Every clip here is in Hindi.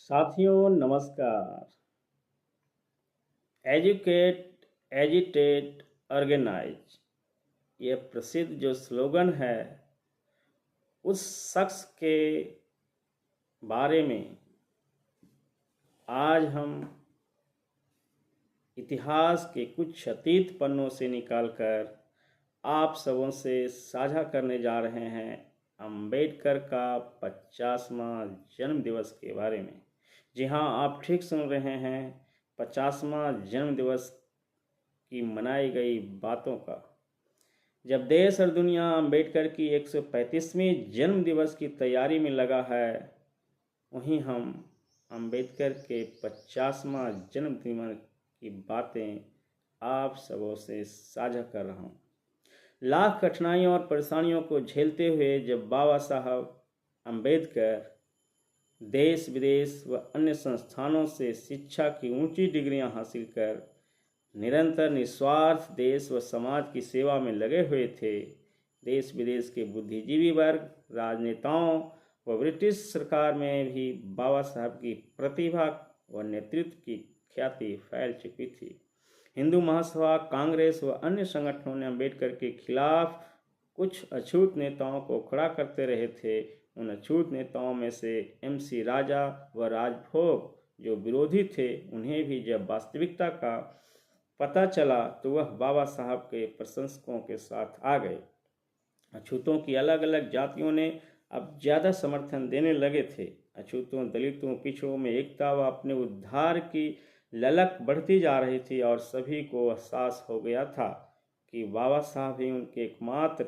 साथियों नमस्कार। एजुकेट, एजिटेट, ऑर्गेनाइज, ये प्रसिद्ध जो स्लोगन है उस शख्स के बारे में आज हम इतिहास के कुछ अतीत पन्नों से निकालकर आप सबों से साझा करने जा रहे हैं अंबेडकर का 50वां जन्म दिवस के बारे में। जी हाँ, आप ठीक सुन रहे हैं, 50वां जन्म दिवस की मनाई गई बातों का। जब देश और दुनिया अंबेडकर की 135वीं जन्म दिवस की तैयारी में लगा है, वहीं हम अंबेडकर के 50वां जन्म दिवस की बातें आप सबों से साझा कर रहा हूँ। लाख कठिनाइयों और परेशानियों को झेलते हुए जब बाबा साहब अंबेडकर देश विदेश व अन्य संस्थानों से शिक्षा की ऊंची डिग्रियां हासिल कर निरंतर निस्वार्थ देश व समाज की सेवा में लगे हुए थे, देश विदेश के बुद्धिजीवी वर्ग, राजनेताओं व ब्रिटिश सरकार में भी बाबा साहब की प्रतिभा व नेतृत्व की ख्याति फैल चुकी थी। हिंदू महासभा, कांग्रेस व अन्य संगठनों ने अंबेडकर के खिलाफ कुछ अछूत नेताओं को खड़ा करते रहे थे। उन अछूत नेताओं में से MC राजा व राजभोग जो विरोधी थे, उन्हें भी जब वास्तविकता का पता चला तो वह बाबा साहब के प्रशंसकों के साथ आ गए। अछूतों की अलग अलग जातियों ने अब ज़्यादा समर्थन देने लगे थे। अछूतों, दलितों, पिछड़ों में एकता व अपने उद्धार की ललक बढ़ती जा रही थी और सभी को एहसास हो गया था कि बाबा साहब ही उनके एकमात्र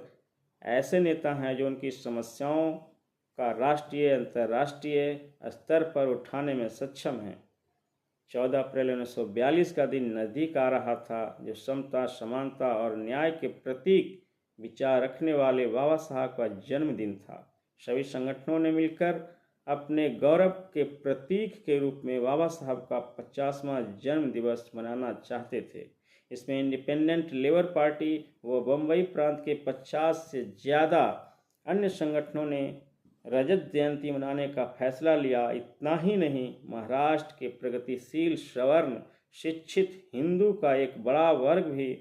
ऐसे नेता हैं जो उनकी समस्याओं का राष्ट्रीय अंतर्राष्ट्रीय स्तर पर उठाने में सक्षम हैं। 14 अप्रैल 1942 का दिन नज़दीक आ रहा था, जो समता, समानता और न्याय के प्रतीक विचार रखने वाले बाबा साहब का जन्मदिन था। सभी संगठनों ने मिलकर अपने गौरव के प्रतीक के रूप में बाबा साहब का 50वां जन्म दिवस मनाना चाहते थे। इसमें इंडिपेंडेंट लेबर पार्टी व बम्बई प्रांत के 50 से ज़्यादा अन्य संगठनों ने रजत जयंती मनाने का फैसला लिया। इतना ही नहीं, महाराष्ट्र के प्रगतिशील, सवर्ण, शिक्षित हिंदू का एक बड़ा वर्ग भी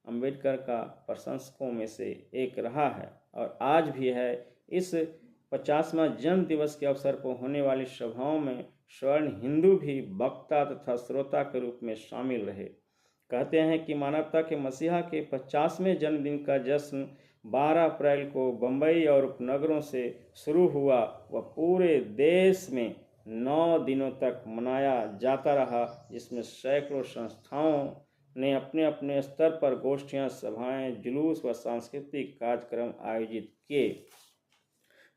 अंबेडकर का प्रशंसकों में से एक रहा है और आज भी है। इस 50वां जन्म दिवस के अवसर पर होने वाली सभाओं में स्वर्ण हिंदू भी वक्ता तथा श्रोता के रूप में शामिल रहे। कहते हैं कि मानवता के मसीहा के 50वें जन्मदिन का जश्न 12 अप्रैल को बम्बई और उपनगरों से शुरू हुआ व पूरे देश में 9 दिनों तक मनाया जाता रहा, जिसमें सैकड़ों संस्थाओं ने अपने अपने स्तर पर गोष्ठियां, सभाएं, जुलूस व सांस्कृतिक कार्यक्रम आयोजित किए।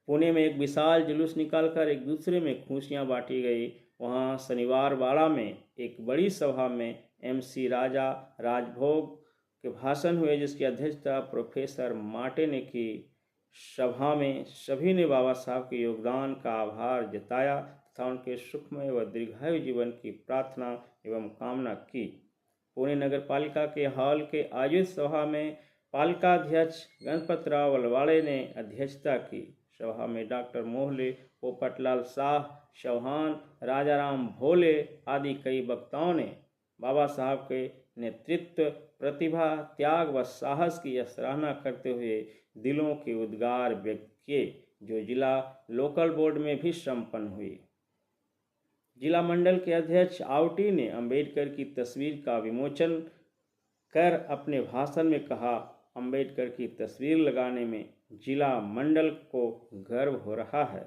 पुणे में एक विशाल जुलूस निकालकर एक दूसरे में खुशियां बांटी गई। वहां शनिवार वाड़ा में एक बड़ी सभा में MC राजा, राजभोग के भाषण हुए, जिसकी अध्यक्षता प्रोफेसर माटे ने की। सभा में सभी ने बाबा साहब के योगदान का आभार जताया तथा उनके सुखमय व दीर्घायु जीवन की प्रार्थना एवं कामना की। पुणे नगर पालिका के हॉल के आयोजित सभा में पालिकाध्यक्ष गणपतराव वलवाड़े ने अध्यक्षता की। सभा में डॉक्टर मोहले, पोपटलाल शाह, चौहान, राजाराम भोले आदि कई वक्ताओं ने बाबा साहब के नेतृत्व, प्रतिभा, त्याग व साहस की सराहना करते हुए दिलों के उद्गार व्यक्त किए, जो जिला लोकल बोर्ड में भी संपन्न हुई। जिला मंडल के अध्यक्ष आवटी ने अंबेडकर की तस्वीर का विमोचन कर अपने भाषण में कहा, अंबेडकर की तस्वीर लगाने में जिला मंडल को गर्व हो रहा है।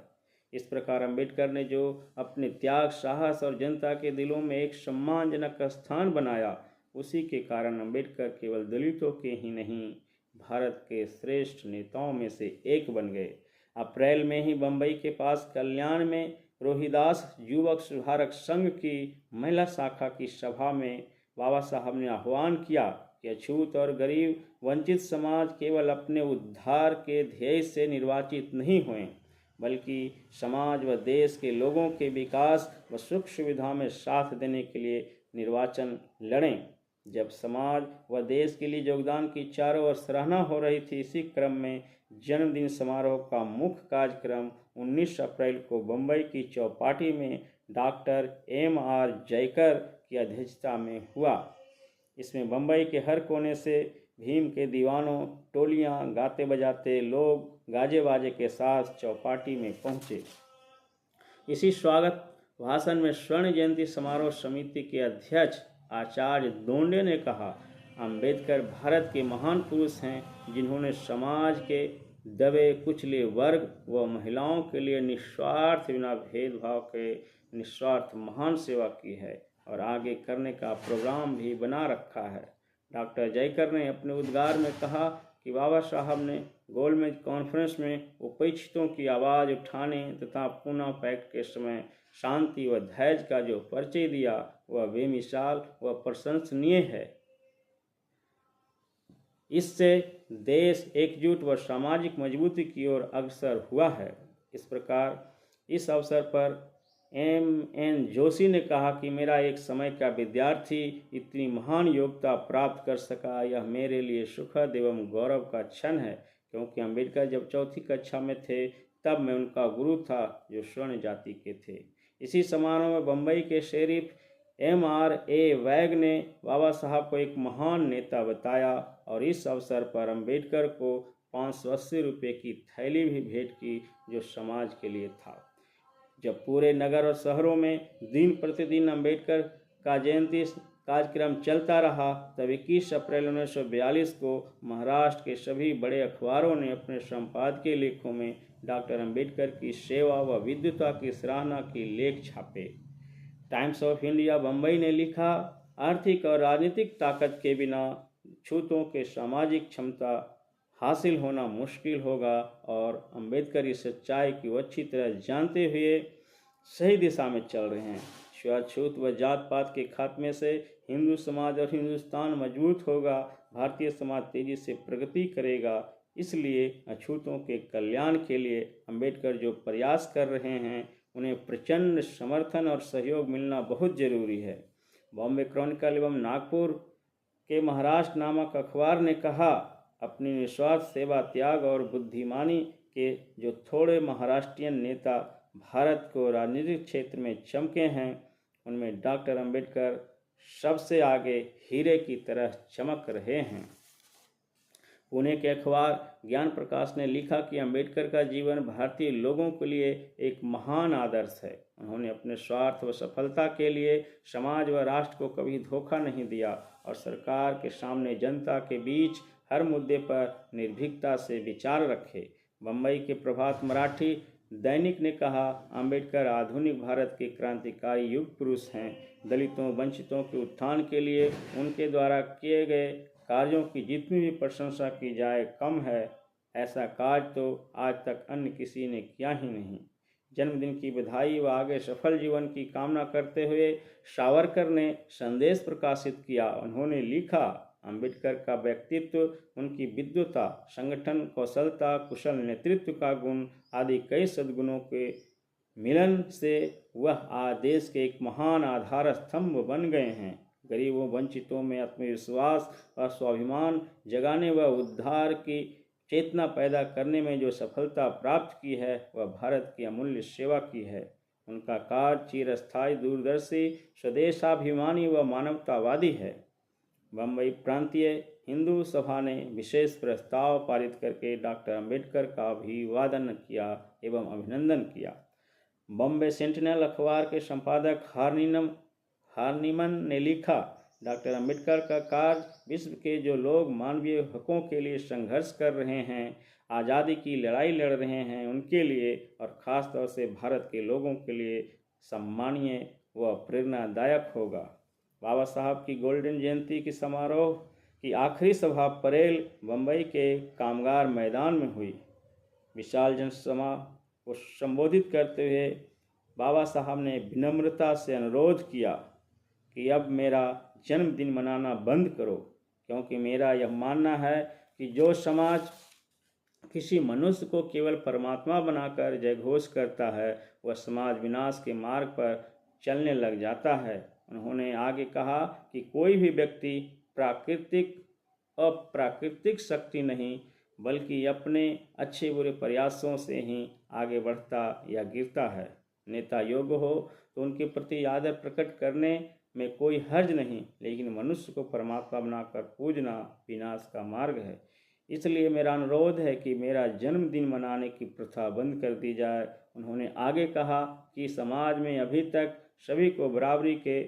इस प्रकार अंबेडकर ने जो अपने त्याग, साहस और जनता के दिलों में एक सम्मानजनक स्थान बनाया, उसी के कारण अंबेडकर केवल दलितों के ही नहीं, भारत के श्रेष्ठ नेताओं में से एक बन गए। अप्रैल में ही बम्बई के पास कल्याण में रोहिदास युवक सुधारक संघ की महिला शाखा की सभा में बाबा साहब ने आह्वान किया कि अछूत और गरीब वंचित समाज केवल अपने उद्धार के ध्येय से निर्वाचित नहीं हुए, बल्कि समाज व देश के लोगों के विकास व सुख सुविधा में साथ देने के लिए निर्वाचन लड़ें। जब समाज व देश के लिए योगदान की चारों ओर सराहना हो रही थी, इसी क्रम में जन्मदिन समारोह का मुख्य कार्यक्रम 19 अप्रैल को बम्बई की चौपाटी में डॉक्टर M.R. जयकर की अध्यक्षता में हुआ। इसमें बम्बई के हर कोने से भीम के दीवानों, टोलियां, गाते बजाते लोग गाजे बाजे के साथ चौपाटी में पहुंचे। इसी स्वागत भाषण में स्वर्ण जयंती समारोह समिति के अध्यक्ष आचार्य दोंडे ने कहा, अंबेडकर भारत के महान पुरुष हैं जिन्होंने समाज के दबे कुचले वर्ग व महिलाओं के लिए निस्वार्थ बिना भेदभाव के निस्वार्थ महान सेवा की है और आगे करने का प्रोग्राम भी बना रखा है। डॉक्टर जयकर ने अपने उद्गार में कहा कि बाबा साहब ने गोलमेज कॉन्फ्रेंस में उपेक्षितों की आवाज़ उठाने तथा पूना पैक्ट के समय शांति व धैर्य का जो परिचय दिया वह बेमिसाल व प्रशंसनीय है। इससे देश एकजुट व सामाजिक मजबूती की ओर अग्रसर हुआ है। इस प्रकार इस अवसर पर M.N. जोशी ने कहा कि मेरा एक समय का विद्यार्थी इतनी महान योग्यता प्राप्त कर सका, यह मेरे लिए सुखद एवं गौरव का क्षण है, क्योंकि अंबेडकर जब 4वीं कक्षा में थे तब मैं उनका गुरु था जो स्वर्ण जाति के थे। इसी समारोह में बम्बई के शेरिफ M.R.A. वैग ने बाबा साहब को एक महान नेता बताया और इस अवसर पर अंबेडकर को 580 रुपये की थैली भी भेंट की जो समाज के लिए था। जब पूरे नगर और शहरों में दिन प्रतिदिन अंबेडकर का जयंती कार्यक्रम चलता रहा तब 21 अप्रैल 1942 को महाराष्ट्र के सभी बड़े अखबारों ने अपने संपादकीय लेखों में डॉक्टर अंबेडकर की सेवा व विद्वता की सराहना की लेख छापे। टाइम्स ऑफ इंडिया बम्बई ने लिखा, आर्थिक और राजनीतिक ताकत के बिना छूतों के सामाजिक क्षमता हासिल होना मुश्किल होगा और अंबेडकर इस सच्चाई की अच्छी तरह जानते हुए सही दिशा में चल रहे हैं। छुआछूत व जात पात के खात्मे से हिंदू समाज और हिंदुस्तान मजबूत होगा, भारतीय समाज तेजी से प्रगति करेगा। इसलिए अछूतों के कल्याण के लिए अंबेडकर जो प्रयास कर रहे हैं उन्हें प्रचंड समर्थन और सहयोग मिलना बहुत जरूरी है। बॉम्बे क्रॉनिकल एवं नागपुर के महाराष्ट्र नामक अखबार ने कहा, अपनी निस्वार्थ सेवा, त्याग और बुद्धिमानी के जो थोड़े महाराष्ट्रियन नेता भारत को राजनीतिक क्षेत्र में चमके हैं उनमें डॉक्टर अंबेडकर सबसे आगे हीरे की तरह चमक रहे हैं। पुणे के अखबार ज्ञान प्रकाश ने लिखा कि अंबेडकर का जीवन भारतीय लोगों के लिए एक महान आदर्श है। उन्होंने अपने स्वार्थ व सफलता के लिए समाज व राष्ट्र को कभी धोखा नहीं दिया और सरकार के सामने जनता के बीच हर मुद्दे पर निर्भीकता से विचार रखे। बम्बई के प्रभात मराठी दैनिक ने कहा, अंबेडकर आधुनिक भारत के क्रांतिकारी युग पुरुष हैं। दलितों वंचितों के उत्थान के लिए उनके द्वारा किए गए कार्यों की जितनी भी प्रशंसा की जाए कम है। ऐसा कार्य तो आज तक अन्य किसी ने किया ही नहीं। जन्मदिन की बधाई व आगे सफल जीवन की कामना करते हुए सावरकर ने संदेश प्रकाशित किया। उन्होंने लिखा, अंबेडकर का व्यक्तित्व, उनकी विद्वता, संगठन कौशलता, कुशल नेतृत्व का गुण आदि कई सद्गुणों के मिलन से वह आज देश के एक महान आधार स्तंभ बन गए हैं। गरीबों वंचितों में आत्मविश्वास और स्वाभिमान जगाने व उद्धार की चेतना पैदा करने में जो सफलता प्राप्त की है वह भारत की अमूल्य सेवा की है। उनका कार्य चिरस्थायी, दूरदर्शी, स्वदेशाभिमानी व मानवतावादी है। बम्बई प्रांतीय हिंदू सभा ने विशेष प्रस्ताव पारित करके डॉक्टर अंबेडकर का अभिवादन किया एवं अभिनंदन किया। बॉम्बे सेंटिनल अखबार के संपादक हार्निमन ने लिखा, डॉक्टर अंबेडकर का कार्य विश्व के जो लोग मानवीय हकों के लिए संघर्ष कर रहे हैं, आज़ादी की लड़ाई लड़ रहे हैं, उनके लिए और ख़ास तौर से भारत के लोगों के लिए सम्मानीय व प्रेरणादायक होगा। बाबा साहब की गोल्डन जयंती की समारोह की आखिरी सभा परेल बम्बई के कामगार मैदान में हुई। विशाल जनसभा को संबोधित करते हुए बाबा साहब ने विनम्रता से अनुरोध किया कि अब मेरा जन्मदिन मनाना बंद करो, क्योंकि मेरा यह मानना है कि जो समाज किसी मनुष्य को केवल परमात्मा बनाकर जयघोष करता है वह समाज विनाश के मार्ग पर चलने लग जाता है। उन्होंने आगे कहा कि कोई भी व्यक्ति प्राकृतिक अप्राकृतिक शक्ति नहीं बल्कि अपने अच्छे बुरे प्रयासों से ही आगे बढ़ता या गिरता है। नेता योग्य हो तो उनके प्रति आदर प्रकट करने में कोई हर्ज नहीं, लेकिन मनुष्य को परमात्मा बनाकर पूजना विनाश का मार्ग है। इसलिए मेरा अनुरोध है कि मेरा जन्मदिन मनाने की प्रथा बंद कर दी जाए। उन्होंने आगे कहा कि समाज में अभी तक सभी को बराबरी के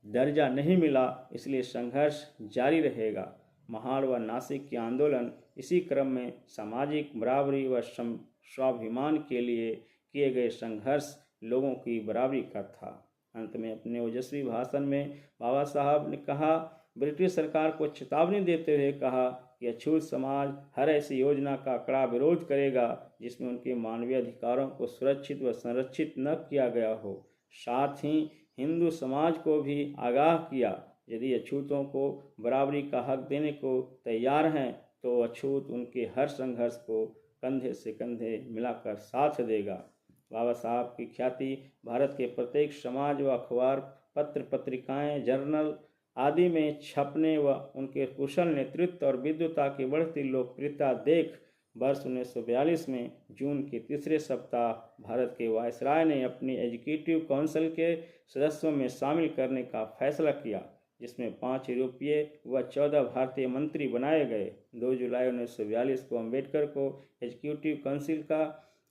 दर्जा नहीं मिला, इसलिए संघर्ष जारी रहेगा। महाड़ व नासिक के आंदोलन इसी क्रम में सामाजिक बराबरी व स्वाभिमान के लिए किए गए संघर्ष लोगों की बराबरी का था। अंत में अपने ओजस्वी भाषण में बाबा साहब ने कहा, ब्रिटिश सरकार को चेतावनी देते हुए कहा कि अछूत समाज हर ऐसी योजना का कड़ा विरोध करेगा जिसमें उनके मानवीय अधिकारों को सुरक्षित व संरक्षित न किया गया हो। साथ ही हिंदू समाज को भी आगाह किया, यदि अछूतों को बराबरी का हक देने को तैयार हैं तो अछूत उनके हर संघर्ष को कंधे से कंधे मिलाकर साथ देगा। बाबा साहब की ख्याति भारत के प्रत्येक समाज व अखबार, पत्र पत्रिकाएं, जर्नल आदि में छपने व उनके कुशल नेतृत्व और विद्वता की बढ़ती लोकप्रियता देख वर्ष 1942 में जून के तीसरे सप्ताह भारत के वायसराय ने अपनी एग्जीक्यूटिव काउंसिल के सदस्यों में शामिल करने का फैसला किया, जिसमें 5 यूरोपीय व 14 भारतीय मंत्री बनाए गए। 2 जुलाई 1942 को अम्बेडकर को एग्जीक्यूटिव काउंसिल का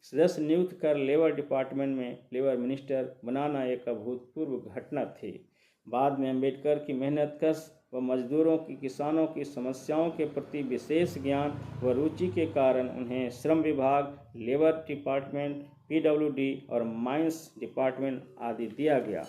सदस्य नियुक्त कर लेबर डिपार्टमेंट में लेबर मिनिस्टर बनाना एक अभूतपूर्व घटना थी। बाद में अम्बेडकर की मेहनतकश व मजदूरों की, किसानों की समस्याओं के प्रति विशेष ज्ञान व रुचि के कारण उन्हें श्रम विभाग, लेबर डिपार्टमेंट, PWD और माइंस डिपार्टमेंट आदि दिया गया।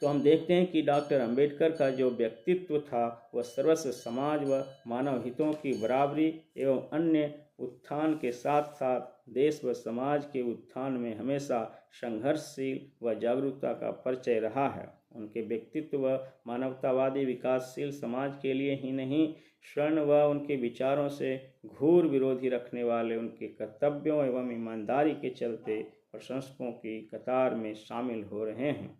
तो हम देखते हैं कि डॉक्टर अंबेडकर का जो व्यक्तित्व था वह सर्वस्व समाज व मानव हितों की बराबरी एवं अन्य उत्थान के साथ साथ देश व समाज के उत्थान में हमेशा संघर्षशील व जागरूकता का परिचय रहा है। उनके व्यक्तित्व व मानवतावादी विकासशील समाज के लिए ही नहीं, स्वर्ण व उनके विचारों से घोर विरोधी रखने वाले उनके कर्तव्यों एवं ईमानदारी के चलते प्रशंसकों की कतार में शामिल हो रहे हैं।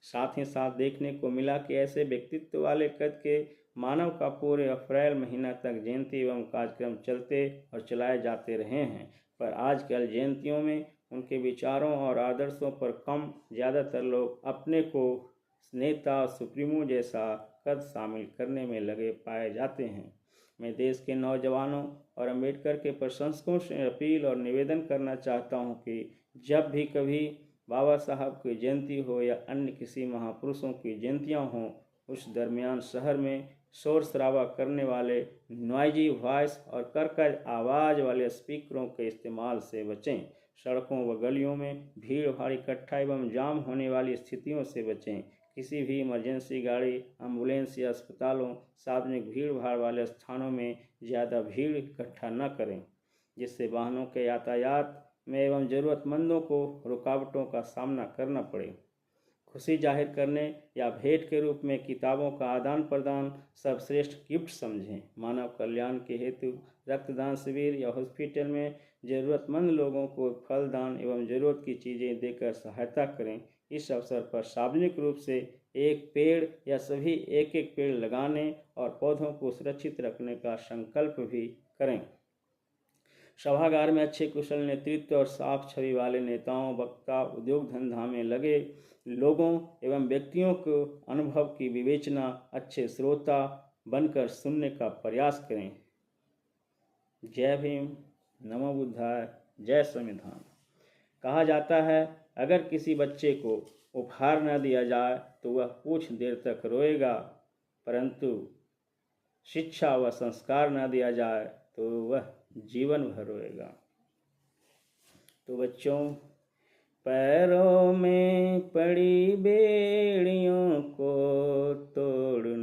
साथ ही साथ देखने को मिला कि ऐसे व्यक्तित्व वाले कद के मानव का पूरे अप्रैल महीना तक जयंती एवं कार्यक्रम चलते और चलाए जाते रहे हैं, पर आजकल जयंतियों में उनके विचारों और आदर्शों पर कम ज़्यादातर लोग अपने को नेता सुप्रीमो जैसा कद शामिल करने में लगे पाए जाते हैं। मैं देश के नौजवानों और अम्बेडकर के प्रशंसकों से अपील और निवेदन करना चाहता हूं कि जब भी कभी बाबा साहब की जयंती हो या अन्य किसी महापुरुषों की जयंतियां हों, उस दरमियान शहर में शोर शराबा करने वाले नॉइजी वॉइस और कर्कश आवाज़ वाले स्पीकरों के इस्तेमाल से बचें। सड़कों व गलियों में भीड़ भाड़ इकट्ठा एवं जाम होने वाली स्थितियों से बचें। किसी भी इमरजेंसी गाड़ी, एम्बुलेंस या अस्पतालों, सार्वजनिक भीड़ भाड़ वाले स्थानों में ज़्यादा भीड़ इकट्ठा न करें, जिससे वाहनों के यातायात में एवं ज़रूरतमंदों को रुकावटों का सामना करना पड़े। खुशी जाहिर करने या भेंट के रूप में किताबों का आदान प्रदान सर्वश्रेष्ठ गिफ्ट समझें। मानव कल्याण के हेतु रक्तदान शिविर या हॉस्पिटल में ज़रूरतमंद लोगों को फल दान एवं ज़रूरत की चीज़ें देकर सहायता करें। इस अवसर पर सार्वजनिक रूप से एक पेड़ या सभी एक एक पेड़ लगाने और पौधों को सुरक्षित रखने का संकल्प भी करें। सभागार में अच्छे कुशल नेतृत्व और साफ छवि वाले नेताओं, वक्ता, उद्योग धंधा में लगे लोगों एवं व्यक्तियों को अनुभव की विवेचना, अच्छे श्रोता बनकर सुनने का प्रयास करें। जय भीम, नमो बुद्धाय, जय संविधान। कहा जाता है, अगर किसी बच्चे को उपहार न दिया जाए तो वह कुछ देर तक रोएगा, परंतु शिक्षा व संस्कार न दिया जाए तो वह जीवन भर रोएगा। तो बच्चों, पैरों में पड़ी बेड़ियों को तोड़ना